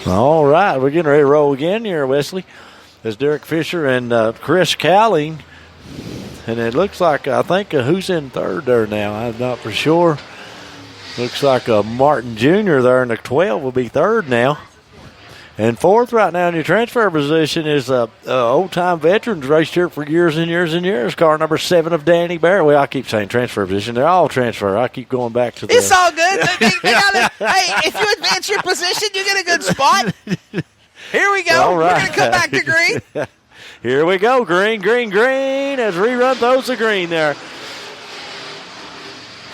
All right, we're getting ready to roll again here, Wesley. There's Derek Fisher and Chris Cowling. And it looks like, I think, who's in third there now? I'm not for sure. Looks like Martin Jr. there in the 12 will be third now. And fourth right now in your transfer position is old-time veterans, raced here for years and years and years. Car number 7 of Danny Barrett. Well, I keep saying transfer position. They're all transfer. I keep going back to the... It's all good. Hey, if you advance your position, you get a good spot. Here we go. All right. We're going to come back to green. Here we go. Green, green, green. As Rerun throws the green there.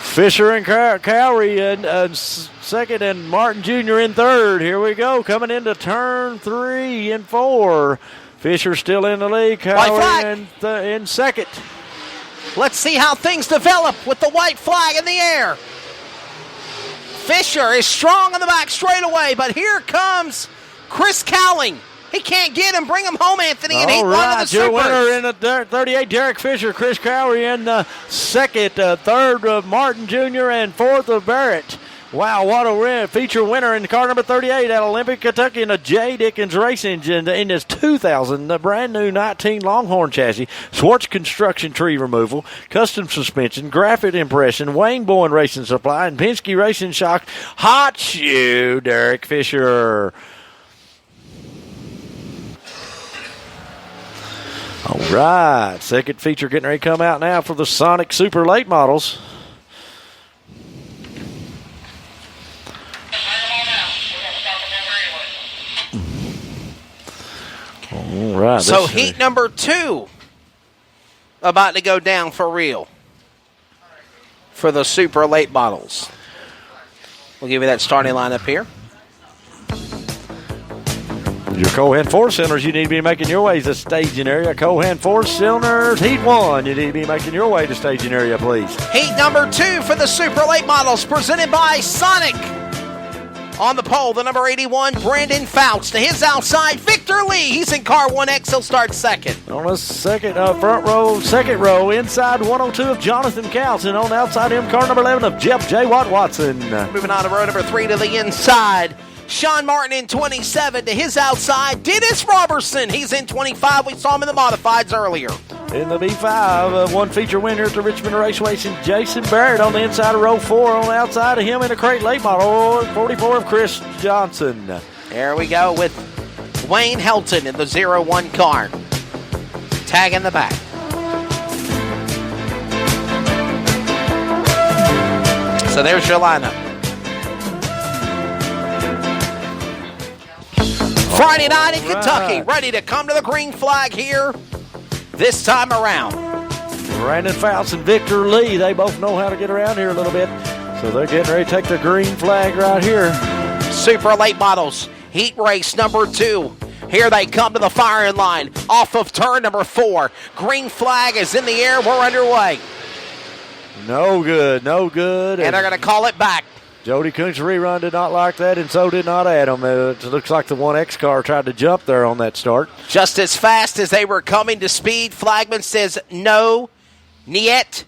Fisher and Cowrie in second and Martin Jr. in third. Here we go. Coming into turn 3 and 4. Fisher still in the lead. Cowrie in second. Let's see how things develop with the white flag in the air. Fisher is strong on the back straightaway, but here comes Chris Cowling. He can't get him. Bring him home, Anthony, and heat one of the your supers. winner in the 38, Derek Fisher. Chris Cowrie in second. Third, Martin Jr. and fourth, Barrett. Wow, what a feature winner in car number 38 at Olympic, Kentucky in the J. Dickens Race Engine in this 2000, the brand new 19 Longhorn chassis, Swartz Construction Tree Removal, Custom Suspension, Graphic Impression, Wayne Bowen Racing Supply, and Penske Racing Shock. Hot shoe, Derek Fisher. All right, second feature getting ready to come out now for the Sonic Super Late Models. All right. So heat number 2 about to go down for real for the Super Late Models. We'll give you that starting lineup here. Your Cohen 4-cylinders, you need to be making your way to the staging area. Cohen 4-cylinders, heat 1. You need to be making your way to staging area, please. Heat number 2 for the Super Late Models, presented by Sonic. On the pole, the number 81, Brandon Fouts. To his outside, Victor Lee. He's in car 1X. He'll start second. On the second front row, second row, inside 102 of Jonathan Couch. And on the outside him, car number 11 of Jeff J. Watt Watson. Moving on to row number 3 to the inside. Sean Martin in 27. To his outside, Dennis Robertson. He's in 25. We saw him in the modifieds earlier. In the B5, one feature winner at the Richmond Raceway, Jason Barrett on the inside of row 4. On the outside of him in a crate late model, 44 of Chris Johnson. There we go with Wayne Helton in the 01 car. Tag in the back. So there's your lineup. Friday night in Kentucky, ready to come to the green flag here this time around. Brandon Fouts and Victor Lee, they both know how to get around here a little bit. So they're getting ready to take the green flag right here. Super Late Models, heat race number 2. Here they come to the firing line off of turn number 4. Green flag is in the air. We're underway. No good, no good. And they're going to call it back. Jody Kuntz Rerun did not like that, and so did not Adam. It looks like the 1X car tried to jump there on that start. Just as fast as they were coming to speed, Flagman says no, niet,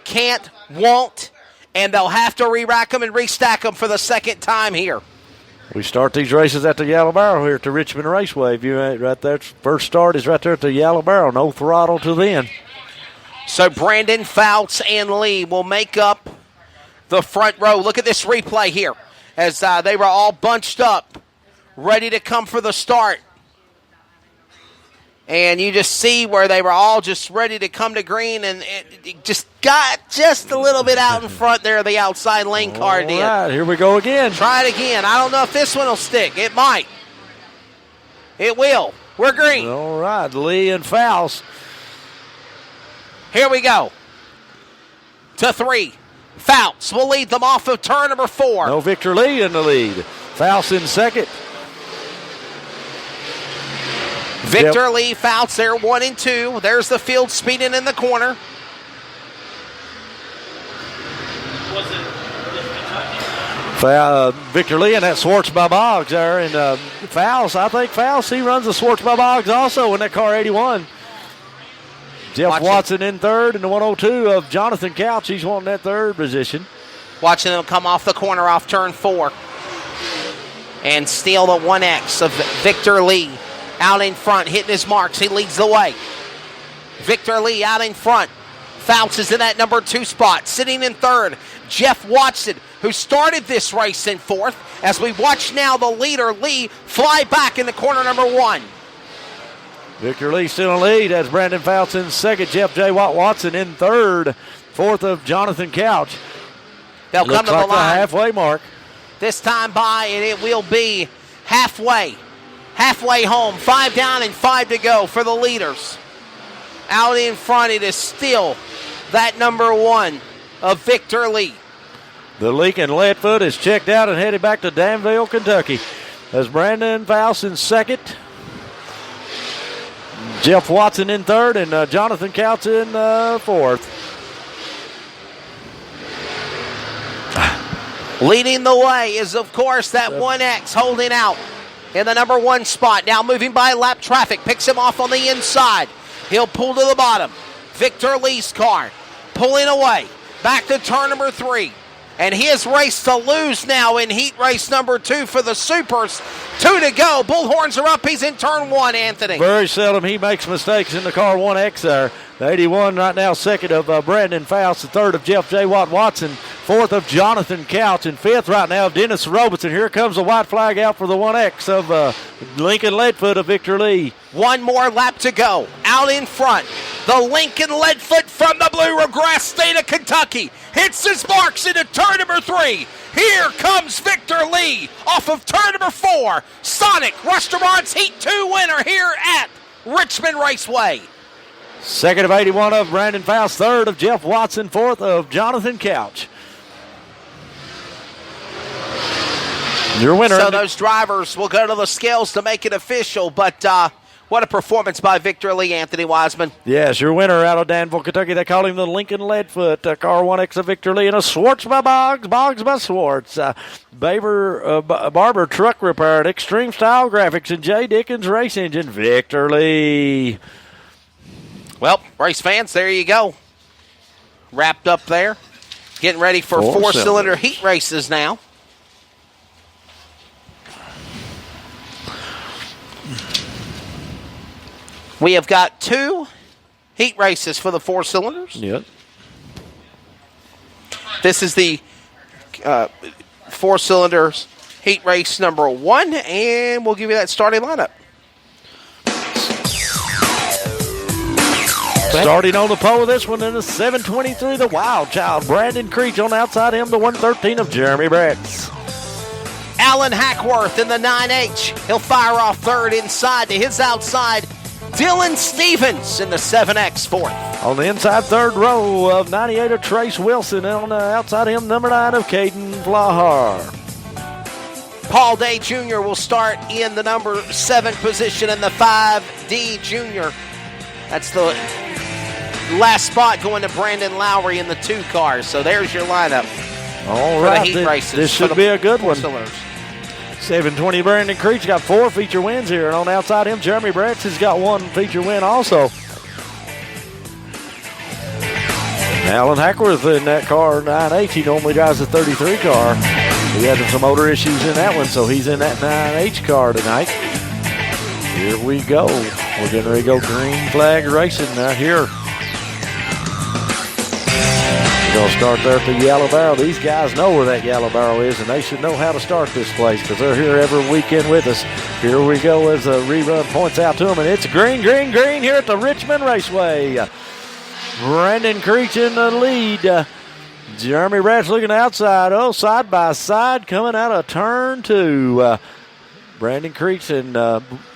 can't, won't, and they'll have to re-rack them and restack them for the second time here. We start these races at the Yellow Barrel here at the Richmond Raceway. View right there. First start is right there at the Yellow Barrel. No throttle to then. So Brandon Fouts and Lee will make up the front row. Look at this replay here as they were all bunched up, ready to come for the start. And you just see where they were all just ready to come to green, and it just got just a little bit out in front there, the outside lane car did. All right, here we go again. Try it again. I don't know if this one will stick. It might. It will. We're green. All right, Lee and Fouts. Here we go. To 3. Fouts will lead them off of turn number 4. No Victor Lee in the lead. Fouts in second. Victor Lee, Fouts there, 1 and 2. There's the field speeding in the corner. Victor Lee and that Swartz by Boggs there. And Fouts, I think Fouts, he runs the Swartz by Boggs also in that car 81. Jeff Watson in third, and the 102 of Jonathan Couch. He's wanting that third position. Watching them come off the corner off turn 4. And steal the 1X of Victor Lee. Out in front, hitting his marks. He leads the way. Victor Lee out in front. Fouts is in that number 2 spot. Sitting in third, Jeff Watson, who started this race in 4th. As we watch now the leader, Lee, fly back in the corner number 1. Victor Lee still in lead. That's Brandon Fouts in second. Jeff J. Watson in third. 4th of Jonathan Couch. They'll come to the line. The halfway mark. This time by, and it will be halfway. Halfway home. 5 down and 5 to go for the leaders. Out in front, it is still that number 1 of Victor Lee. The Lincoln Leadfoot is checked out and headed back to Danville, Kentucky. As Brandon Fouts in second. Jeff Watson in third, and Jonathan Couch in fourth. Leading the way is, of course, that 1X holding out in the number 1 spot. Now moving by lap traffic. Picks him off on the inside. He'll pull to the bottom. Victor Lee's car pulling away. Back to turn number 3. And his race to lose now in heat race number 2 for the Supers. 2 to go. Bullhorns are up. He's in turn 1, Anthony. Very seldom he makes mistakes in the car 1X there. The 81 right now, second of Brandon Fouts, the third of Jeff J. Watson, fourth of Jonathan Couch, and fifth right now of Dennis Robertson. Here comes the white flag out for the 1X of Lincoln Leadfoot of Victor Lee. One more lap to go. Out in front, the Lincoln Leadfoot from the Blue Grass State of Kentucky hits his marks into turn number 3. Here comes Victor Lee off of turn number 4. Sonic Restaurants Heat 2 winner here at Richmond Raceway. Second of 81 of Brandon Fouts, third of Jeff Watson, fourth of Jonathan Couch. Your winner. So those drivers will go to the scales to make it official, but what a performance by Victor Lee, Anthony Wiseman. Yes, your winner out of Danville, Kentucky. They call him the Lincoln Leadfoot. Car 1X of Victor Lee, and a Swartz by Boggs, Boggs by Swartz. Barber Truck Repair, Extreme Style Graphics, and J. Dickens Race Engine, Victor Lee. Well, race fans, there you go. Wrapped up there. Getting ready for four-cylinder heat races now. We have got 2 heat races for the 4 cylinders. Yep. This is the 4 cylinders heat race number 1, and we'll give you that starting lineup. Starting on the pole with this one in the 723, the Wild Child, Brandon Creech. On outside him, the 113 of Jeremy Bretz. Alan Hackworth in the 9H. He'll fire off third inside to his outside. Dylan Stevens in the 7X fourth. On the inside third row of 98 of Trace Wilson. And on the outside him, number 9 of Caden Flahar. Paul Day Jr. will start in the number 7 position in the 5D Jr. That's the last spot going to Brandon Lowry in the 2 car. So there's your lineup. All for right, the heat races. This should be a good one. Cylinders. 720 Brandon Creech got 4 feature wins here. And on outside him, Jeremy Bretz has got 1 feature win also. Alan Hackworth in that car, 9H. He normally drives the 33 car. He had some motor issues in that one, so he's in that 9H car tonight. Here we go. We're getting ready to go green flag racing out here. We're going to start there at the Yellow Barrel. These guys know where that Yellow Barrel is, and they should know how to start this place because they're here every weekend with us. Here we go as a rerun points out to them, and it's green, green, green here at the Richmond Raceway. Brandon Creech in the lead. Jeremy Bretz looking outside. Oh, side by side coming out of turn 2. Brandon Creech and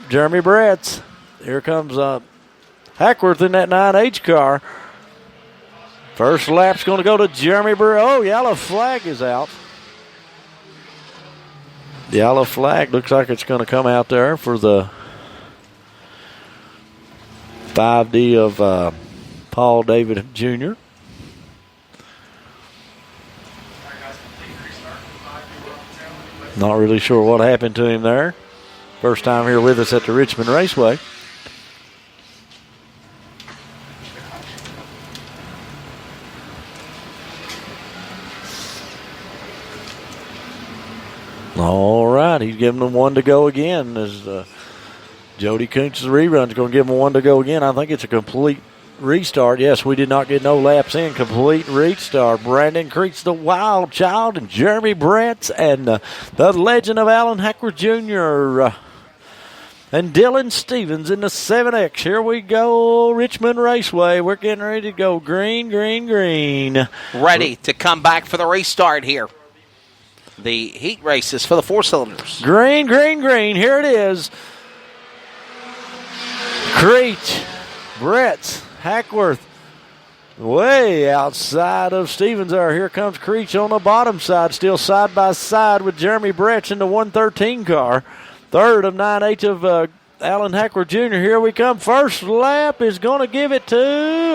Jeremy Bretz. Here comes Hackworth in that 9H car. First lap's going to go to Jeremy Bretz. Oh, yellow flag is out. The yellow flag looks like it's going to come out there for the 5D of Paul David Jr. Not really sure what happened to him there. First time here with us at the Richmond Raceway. All right, he's giving them one to go again. As Jody Coontz's rerun's going to give them one to go again. I think it's a complete restart. Yes, we did not get no laps in. Complete restart. Brandon Creech, the wild child, and Jeremy Brett, and the legend of Alan Hackworth Jr., and Dylan Stevens in the 7X. Here we go, Richmond Raceway. We're getting ready to go green, green, green. Ready to come back for the restart here. The heat races for the 4-cylinders. Green, green, green. Here it is. Creech, Brett, Hackworth, way outside of Stevens there. Here comes Creech on the bottom side, still side by side with Jeremy Brett in the 113 car. Third of 9/8 of Alan Hackworth Jr. Here we come. First lap is going to give it to,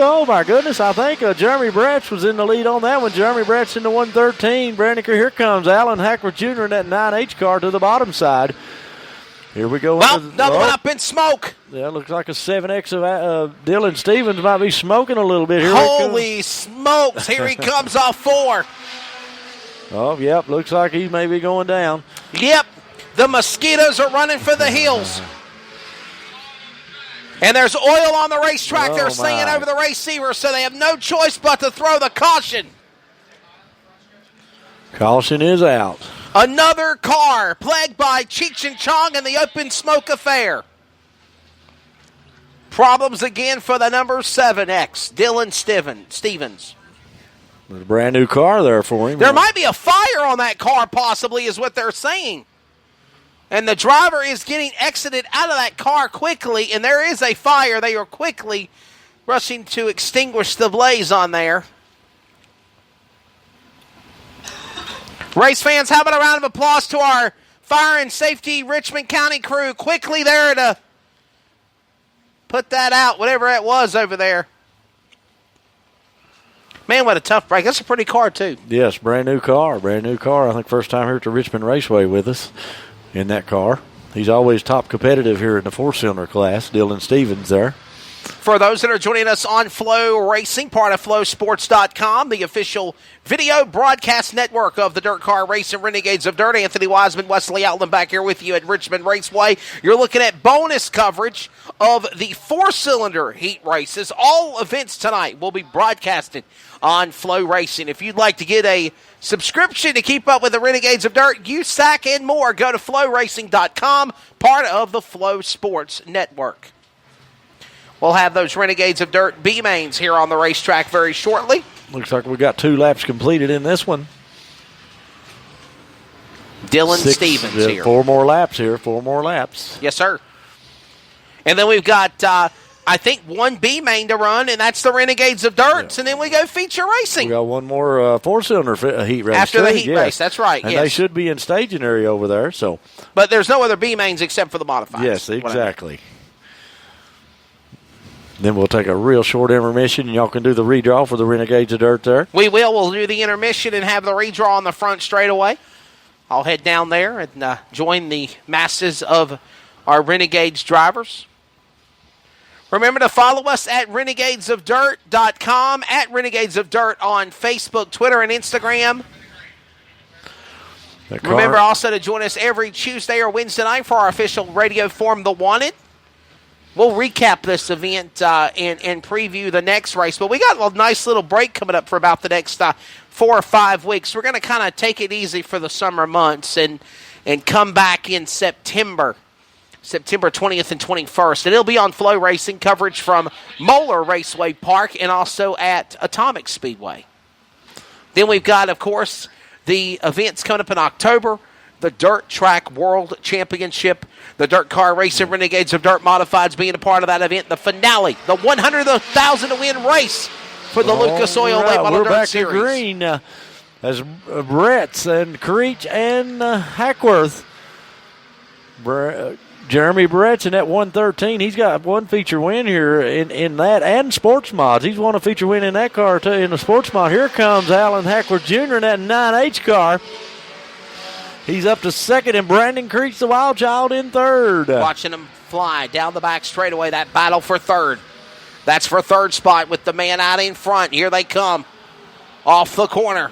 oh my goodness, I think Jeremy Brett was in the lead on that one. Jeremy Brett's in the 113. Brandon, here comes Alan Hackworth Jr. in that 9H car to the bottom side. Here we go. Well, another one up in smoke. Yeah, looks like a 7X of Dylan Stevens might be smoking a little bit here. Holy smokes, here he comes off 4. Oh, yep, looks like he may be going down. Yep. The mosquitoes are running for the hills. And there's oil on the racetrack. They're singing over the receiver, so they have no choice but to throw the caution. Caution is out. Another car plagued by Cheech and Chong and the open smoke affair. Problems again for the number 7X, Dylan Stevens. There's a brand new car there for him. There might be a fire on that car, possibly, is what they're saying. And the driver is getting exited out of that car quickly, and there is a fire. They are quickly rushing to extinguish the blaze on there. Race fans, how about a round of applause to our fire and safety Richmond County crew quickly there to put that out, whatever it was over there. Man, what a tough break. That's a pretty car, too. Yes, brand new car. I think first time here at the Richmond Raceway with us in that car. He's always top competitive here in the 4-cylinder class, Dylan Stevens there. For those that are joining us on Flow Racing, part of FlowSports.com, the official video broadcast network of the Dirt Car Racing Renegades of Dirt. Anthony Wiseman, Wesley Outland back here with you at Richmond Raceway. You're looking at bonus coverage of the 4-cylinder heat races. All events tonight will be broadcasted on Flow Racing. If you'd like to get a subscription to keep up with the Renegades of Dirt, USAC, and more, go to FlowRacing.com, part of the Flow Sports Network. We'll have those Renegades of Dirt B-mains here on the racetrack very shortly. Looks like we got 2 laps completed in this one. Dylan Stevens here. 4 more laps here, 4 more laps. Yes, sir. And then we've got, I think, 1 B-main to run, and that's the Renegades of Dirt. Yeah. And then we go feature racing. We got 1 more 4-cylinder heat race. After the heat race, that's right. And they should be in staging area over there. So, but there's no other B-mains except for the modifieds. Yes, exactly. Then we'll take a real short intermission, and y'all can do the redraw for the Renegades of Dirt there. We will. We'll do the intermission and have the redraw on the front straightaway. I'll head down there and join the masses of our Renegades drivers. Remember to follow us at renegadesofdirt.com, at Renegades of Dirt on Facebook, Twitter, and Instagram. Remember also to join us every Tuesday or Wednesday night for our official radio form, The Wanted. We'll recap this event and preview the next race. But we got a nice little break coming up for about the next 4 or 5 weeks. We're going to kind of take it easy for the summer months and come back in September 20th and 21st. And it'll be on Flow Racing, coverage from Moeller Raceway Park and also at Atomic Speedway. Then we've got, of course, the events coming up in October. The Dirt Track World Championship, the Dirt Car Racing Renegades of Dirt Modifieds being a part of that event, the finale, the 100,000 to win race for the Lucas Oil Late Model Dirt Series. We're back to green as Bretts and Creech and Hackworth. Jeremy Bretts in that 113. He's got 1 feature win here in that and sports mods. He's won a feature win in that car too, in the sports mod. Here comes Alan Hackworth Jr. in that 9H car. He's up to 2nd, and Brandon Creech, the wild child, in 3rd. Watching him fly down the back straightaway, that battle for 3rd. That's for 3rd spot with the man out in front. Here they come off the corner.